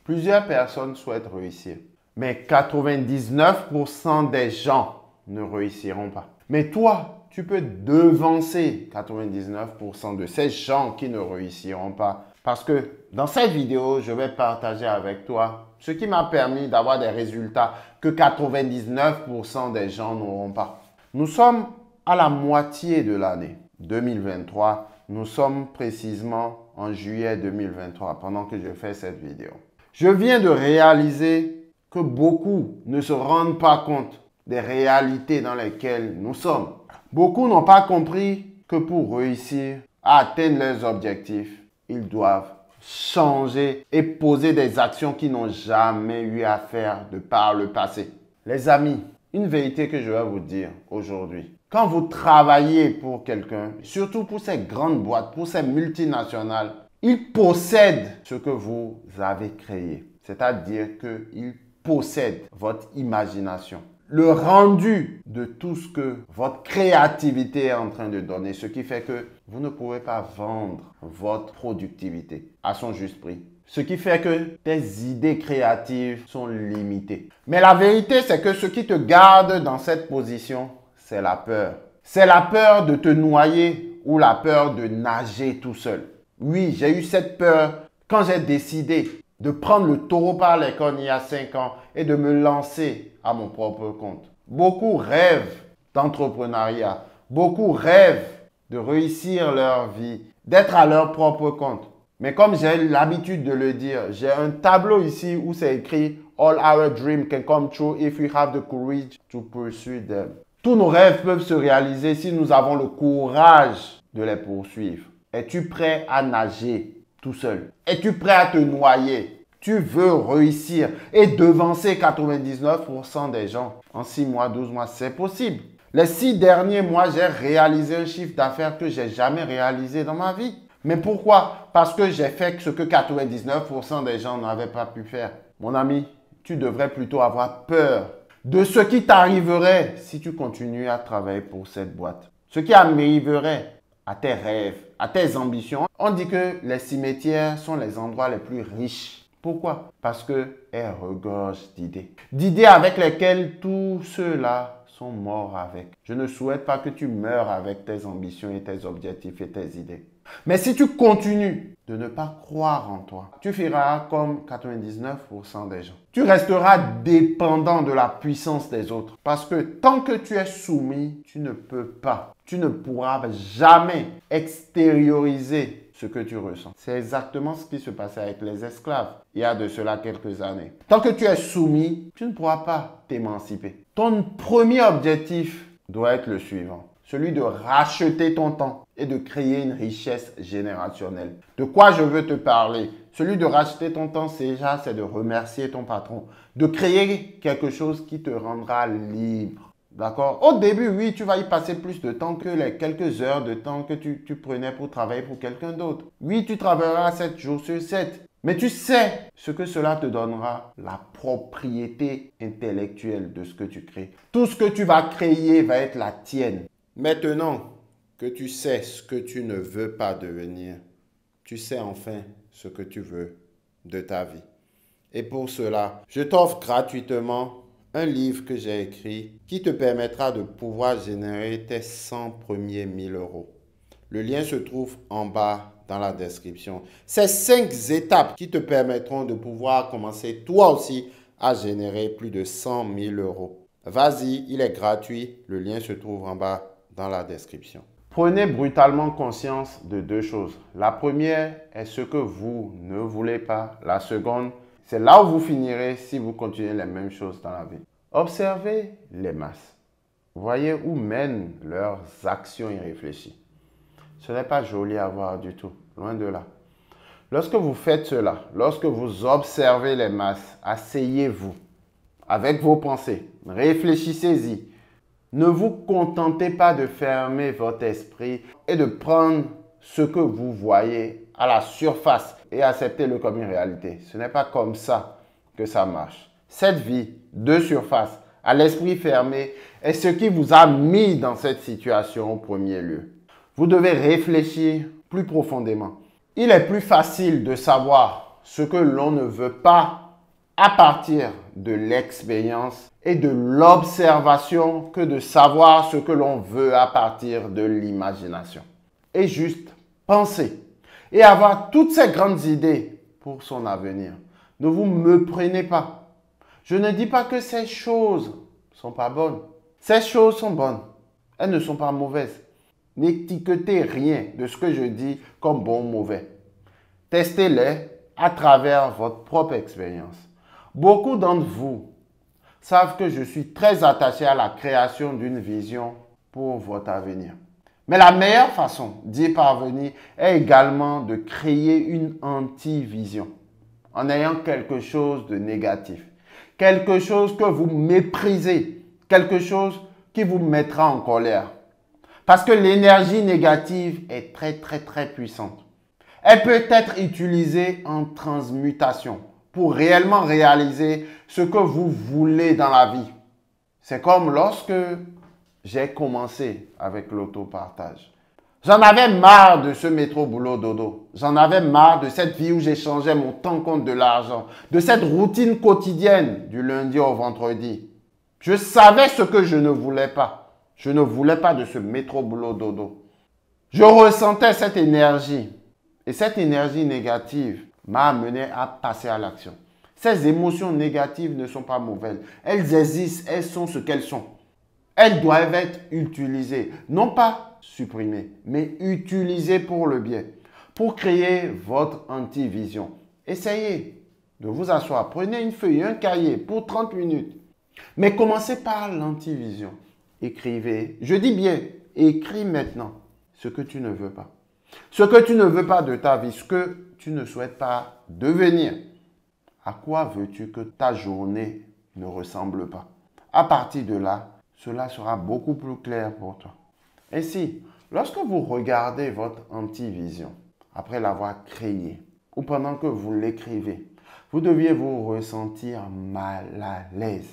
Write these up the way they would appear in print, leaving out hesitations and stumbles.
Plusieurs personnes souhaitent réussir, mais 99% des gens ne réussiront pas. Mais toi, tu peux devancer 99% de ces gens qui ne réussiront pas. Parce que dans cette vidéo, je vais partager avec toi ce qui m'a permis d'avoir des résultats que 99% des gens n'auront pas. Nous sommes à la moitié de l'année 2023. Nous sommes précisément en juillet 2023 pendant que je fais cette vidéo. Je viens de réaliser que beaucoup ne se rendent pas compte des réalités dans lesquelles nous sommes. Beaucoup n'ont pas compris que pour réussir à atteindre leurs objectifs, ils doivent changer et poser des actions qu'ils n'ont jamais eu à faire de par le passé. Les amis, une vérité que je vais vous dire aujourd'hui. Quand vous travaillez pour quelqu'un, surtout pour ces grandes boîtes, pour ces multinationales, ils possèdent ce que vous avez créé. C'est-à-dire qu'ils possèdent votre imagination. Le rendu de tout ce que votre créativité est en train de donner, ce qui fait que vous ne pouvez pas vendre votre productivité à son juste prix. Ce qui fait que tes idées créatives sont limitées. Mais la vérité, c'est que ce qui te garde dans cette position, c'est la peur. C'est la peur de te noyer ou la peur de nager tout seul. Oui, j'ai eu cette peur quand j'ai décidé de prendre le taureau par les cornes il y a 5 ans et de me lancer à mon propre compte. Beaucoup rêvent d'entrepreneuriat. Beaucoup rêvent de réussir leur vie, d'être à leur propre compte. Mais comme j'ai l'habitude de le dire, j'ai un tableau ici où c'est écrit « All our dreams can come true if we have the courage to pursue them ». Tous nos rêves peuvent se réaliser si nous avons le courage de les poursuivre. Es-tu prêt à nager tout seul? Es-tu prêt à te noyer? Tu veux réussir et devancer 99% des gens en 6 mois, 12 mois, c'est possible. Les 6 derniers mois, j'ai réalisé un chiffre d'affaires que je n'ai jamais réalisé dans ma vie. Mais pourquoi? Parce que j'ai fait ce que 99% des gens n'avaient pas pu faire. Mon ami, tu devrais plutôt avoir peur de ce qui t'arriverait si tu continues à travailler pour cette boîte. Ce qui arriverait à tes rêves, à tes ambitions. On dit que les cimetières sont les endroits les plus riches. Pourquoi? Parce qu'elles regorgent d'idées. D'idées avec lesquelles tous ceux-là sont morts avec. Je ne souhaite pas que tu meurs avec tes ambitions et tes objectifs et tes idées. Mais si tu continues de ne pas croire en toi, tu feras comme 99% des gens. Tu resteras dépendant de la puissance des autres. Parce que tant que tu es soumis, tu ne peux pas. Tu ne pourras jamais extérioriser ce que tu ressens. C'est exactement ce qui se passait avec les esclaves il y a de cela quelques années. Tant que tu es soumis, tu ne pourras pas t'émanciper. Ton premier objectif doit être le suivant. Celui de racheter ton temps et de créer une richesse générationnelle. De quoi je veux te parler? Celui de racheter ton temps, c'est de remercier ton patron, de créer quelque chose qui te rendra libre. D'accord? Au début, oui, tu vas y passer plus de temps que les quelques heures de temps que tu prenais pour travailler pour quelqu'un d'autre. Oui, tu travailleras 7 jours sur 7. Mais tu sais ce que cela te donnera, la propriété intellectuelle de ce que tu crées. Tout ce que tu vas créer va être la tienne. Maintenant que tu sais ce que tu ne veux pas devenir, tu sais enfin ce que tu veux de ta vie. Et pour cela, je t'offre gratuitement un livre que j'ai écrit qui te permettra de pouvoir générer tes 100 premiers 1000 euros. Le lien se trouve en bas dans la description. C'est 5 étapes qui te permettront de pouvoir commencer toi aussi à générer plus de 100 000 euros. Vas-y, il est gratuit. Le lien se trouve en bas dans la description. Prenez brutalement conscience de 2 choses. La première est ce que vous ne voulez pas. La seconde, c'est là où vous finirez si vous continuez les mêmes choses dans la vie. Observez les masses. Voyez où mènent leurs actions irréfléchies. Ce n'est pas joli à voir du tout, loin de là. Lorsque vous faites cela, lorsque vous observez les masses, asseyez-vous avec vos pensées, réfléchissez-y. Ne vous contentez pas de fermer votre esprit et de prendre ce que vous voyez à la surface et acceptez-le comme une réalité. Ce n'est pas comme ça que ça marche. Cette vie de surface, à l'esprit fermé, est ce qui vous a mis dans cette situation au premier lieu. Vous devez réfléchir plus profondément. Il est plus facile de savoir ce que l'on ne veut pas à partir de l'expérience et de l'observation que de savoir ce que l'on veut à partir de l'imagination. Et juste penser et avoir toutes ces grandes idées pour son avenir. Ne vous méprenez pas. Je ne dis pas que ces choses ne sont pas bonnes. Ces choses sont bonnes. Elles ne sont pas mauvaises. N'étiquetez rien de ce que je dis comme bon ou mauvais. Testez-les à travers votre propre expérience. Beaucoup d'entre vous savent que je suis très attaché à la création d'une vision pour votre avenir. Mais la meilleure façon d'y parvenir est également de créer une anti-vision en ayant quelque chose de négatif, quelque chose que vous méprisez, quelque chose qui vous mettra en colère. Parce que l'énergie négative est très puissante. Elle peut être utilisée en transmutation pour réellement réaliser ce que vous voulez dans la vie. C'est comme lorsque j'ai commencé avec l'autopartage. J'en avais marre de ce métro boulot dodo. J'en avais marre de cette vie où j'échangeais mon temps contre de l'argent, de cette routine quotidienne du lundi au vendredi. Je savais ce que je ne voulais pas. Je ne voulais pas de ce métro boulot dodo. Je ressentais cette énergie. Et cette énergie négative m'a amené à passer à l'action. Ces émotions négatives ne sont pas mauvaises. Elles existent, elles sont ce qu'elles sont. Elles doivent être utilisées, non pas supprimées, mais utilisées pour le bien, pour créer votre anti-vision. Essayez de vous asseoir, prenez une feuille, un cahier pour 30 minutes. Mais commencez par l'anti-vision. Écrivez, je dis bien, écris maintenant ce que tu ne veux pas. Ce que tu ne veux pas de ta vie, ce que tu ne souhaites pas devenir. À quoi veux-tu que ta journée ne ressemble pas? À partir de là, cela sera beaucoup plus clair pour toi. Ainsi, lorsque vous regardez votre anti-vision, après l'avoir créée, ou pendant que vous l'écrivez, vous deviez vous ressentir mal à l'aise.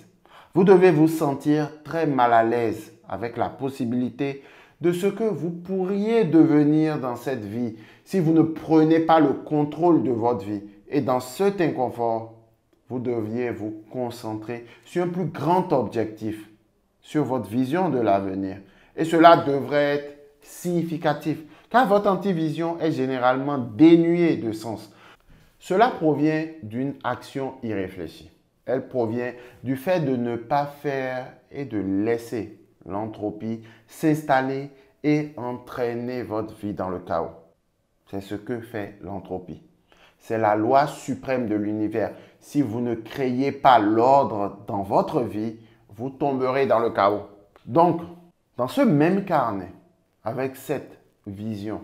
Vous devez vous sentir très mal à l'aise avec la possibilité de ce que vous pourriez devenir dans cette vie si vous ne prenez pas le contrôle de votre vie. Et dans cet inconfort, vous deviez vous concentrer sur un plus grand objectif, sur votre vision de l'avenir. Et cela devrait être significatif, car votre antivision est généralement dénuée de sens. Cela provient d'une action irréfléchie. Elle provient du fait de ne pas faire et de laisser l'entropie s'installer et entraîner votre vie dans le chaos. C'est ce que fait l'entropie. C'est la loi suprême de l'univers. Si vous ne créez pas l'ordre dans votre vie, vous tomberez dans le chaos. Donc, dans ce même carnet, avec cette vision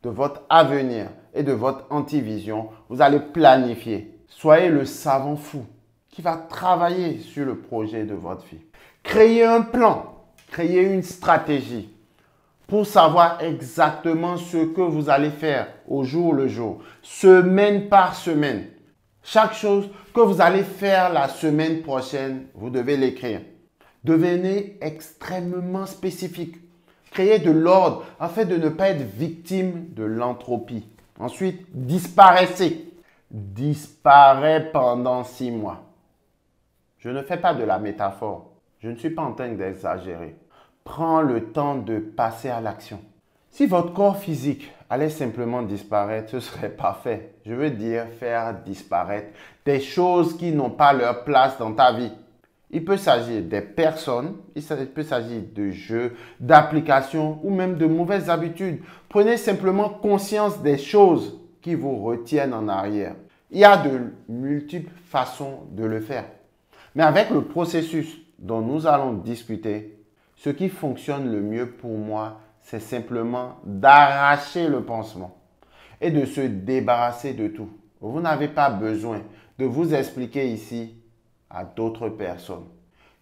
de votre avenir et de votre antivision, vous allez planifier. Soyez le savant fou qui va travailler sur le projet de votre vie. Créez un plan, créez une stratégie pour savoir exactement ce que vous allez faire au jour le jour, semaine par semaine. Chaque chose que vous allez faire la semaine prochaine, vous devez l'écrire. Devenez extrêmement spécifique. Créez de l'ordre afin de ne pas être victime de l'entropie. Ensuite, disparaissez. Disparaît pendant 6 mois. Je ne fais pas de la métaphore. Je ne suis pas en train d'exagérer. Prends le temps de passer à l'action. Si votre corps physique allait simplement disparaître, ce serait parfait. Je veux dire faire disparaître des choses qui n'ont pas leur place dans ta vie. Il peut s'agir des personnes, il peut s'agir de jeux, d'applications ou même de mauvaises habitudes. Prenez simplement conscience des choses qui vous retiennent en arrière. Il y a de multiples façons de le faire. Mais avec le processus dont nous allons discuter, ce qui fonctionne le mieux pour moi, c'est simplement d'arracher le pansement et de se débarrasser de tout. Vous n'avez pas besoin de vous expliquer ici à d'autres personnes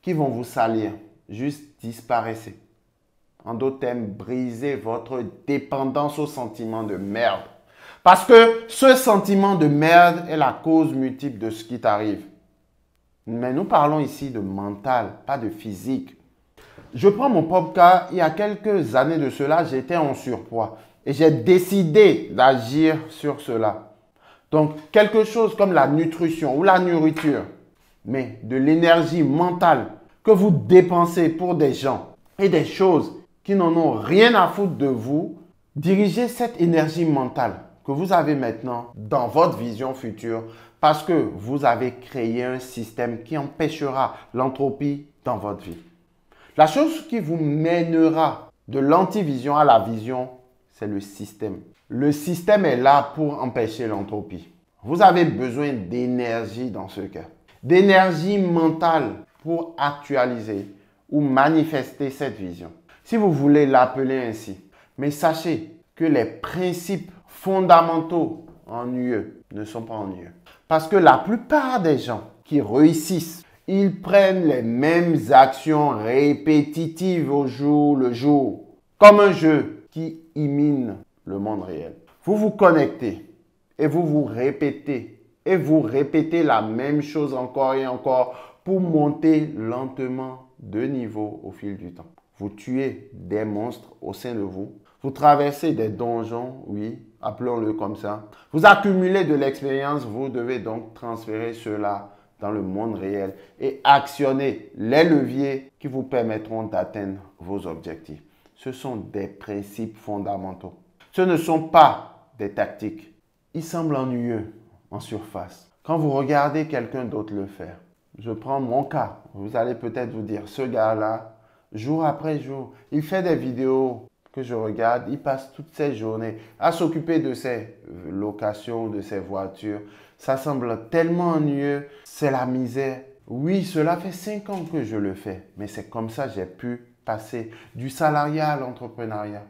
qui vont vous salir. Juste disparaissez. En d'autres termes, brisez votre dépendance au sentiment de merde. Parce que ce sentiment de merde est la cause multiple de ce qui t'arrive. Mais nous parlons ici de mental, pas de physique. Je prends mon propre cas. Il y a quelques années de cela, j'étais en surpoids. Et j'ai décidé d'agir sur cela. Donc, quelque chose comme la nutrition ou la nourriture, mais de l'énergie mentale que vous dépensez pour des gens et des choses qui n'en ont rien à foutre de vous, dirigez cette énergie mentale que vous avez maintenant dans votre vision future parce que vous avez créé un système qui empêchera l'entropie dans votre vie. La chose qui vous mènera de l'antivision à la vision, c'est le système. Le système est là pour empêcher l'entropie. Vous avez besoin d'énergie dans ce cas. D'énergie mentale pour actualiser ou manifester cette vision. Si vous voulez l'appeler ainsi. Mais sachez que les principes fondamentaux ennuyeux ne sont pas ennuyeux. Parce que la plupart des gens qui réussissent, ils prennent les mêmes actions répétitives au jour le jour. Comme un jeu qui imite le monde réel. Vous vous connectez et vous répétez. Et vous répétez la même chose encore et encore pour monter lentement de niveau au fil du temps. Vous tuez des monstres au sein de vous. Vous traversez des donjons, oui, appelons-le comme ça. Vous accumulez de l'expérience. Vous devez donc transférer cela dans le monde réel et actionner les leviers qui vous permettront d'atteindre vos objectifs. Ce sont des principes fondamentaux. Ce ne sont pas des tactiques. Ils semblent ennuyeux en surface. Quand vous regardez quelqu'un d'autre le faire, je prends mon cas. Vous allez peut-être vous dire, ce gars-là, jour après jour, il fait des vidéos que je regarde. Il passe toutes ses journées à s'occuper de ses locations, de ses voitures. Ça semble tellement ennuyeux. C'est la misère. Oui, cela fait 5 ans que je le fais. Mais c'est comme ça que j'ai pu passer du salariat à l'entrepreneuriat.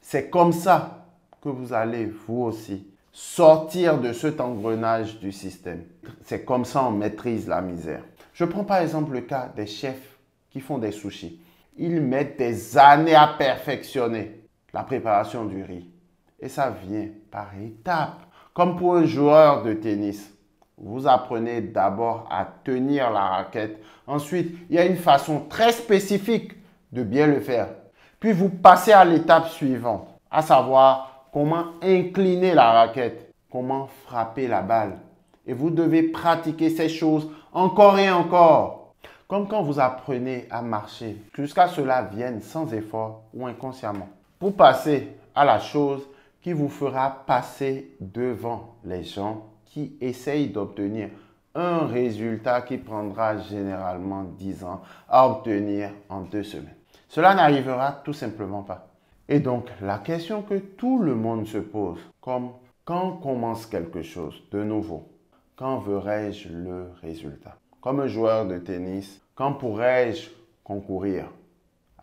C'est comme ça que vous allez, vous aussi, sortir de cet engrenage du système. C'est comme ça qu'on maîtrise la misère. Je prends par exemple le cas des chefs qui font des sushis. Ils mettent des années à perfectionner la préparation du riz. Et ça vient par étapes. Comme pour un joueur de tennis. Vous apprenez d'abord à tenir la raquette. Ensuite, il y a une façon très spécifique de bien le faire. Puis vous passez à l'étape suivante, à savoir comment incliner la raquette, comment frapper la balle. Et vous devez pratiquer ces choses encore et encore. Comme quand vous apprenez à marcher, jusqu'à ce que cela vienne sans effort ou inconsciemment. Pour passer à la chose qui vous fera passer devant les gens qui essayent d'obtenir un résultat qui prendra généralement 10 ans à obtenir en 2 semaines. Cela n'arrivera tout simplement pas. Et donc, la question que tout le monde se pose, comme quand commence quelque chose de nouveau, quand verrai-je le résultat? Comme un joueur de tennis, quand pourrai-je concourir?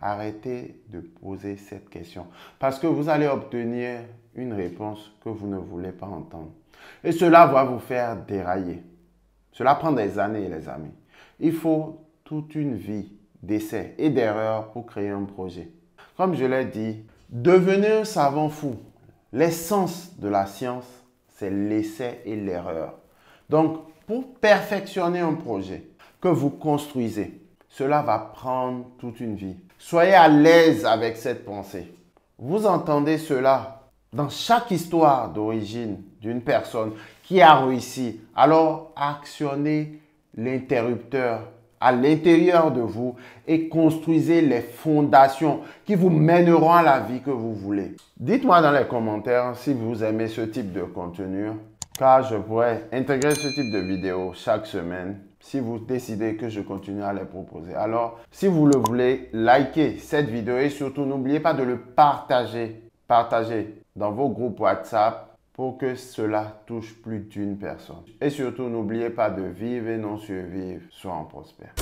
Arrêtez de poser cette question parce que vous allez obtenir une réponse que vous ne voulez pas entendre. Et cela va vous faire dérailler. Cela prend des années, les amis. Il faut toute une vie d'essais et d'erreurs pour créer un projet. Comme je l'ai dit, devenez un savant fou. L'essence de la science, c'est l'essai et l'erreur. Donc, pour perfectionner un projet que vous construisez, cela va prendre toute une vie. Soyez à l'aise avec cette pensée. Vous entendez cela dans chaque histoire d'origine d'une personne qui a réussi. Alors, actionnez l'interrupteur à l'intérieur de vous et construisez les fondations qui vous mèneront à la vie que vous voulez. Dites-moi dans les commentaires si vous aimez ce type de contenu, car je pourrais intégrer ce type de vidéos chaque semaine si vous décidez que je continue à les proposer. Alors, si vous le voulez, likez cette vidéo et surtout n'oubliez pas de le partager. Partagez dans vos groupes WhatsApp pour que cela touche plus d'une personne. Et surtout, n'oubliez pas de vivre et non survivre, soyons prospères.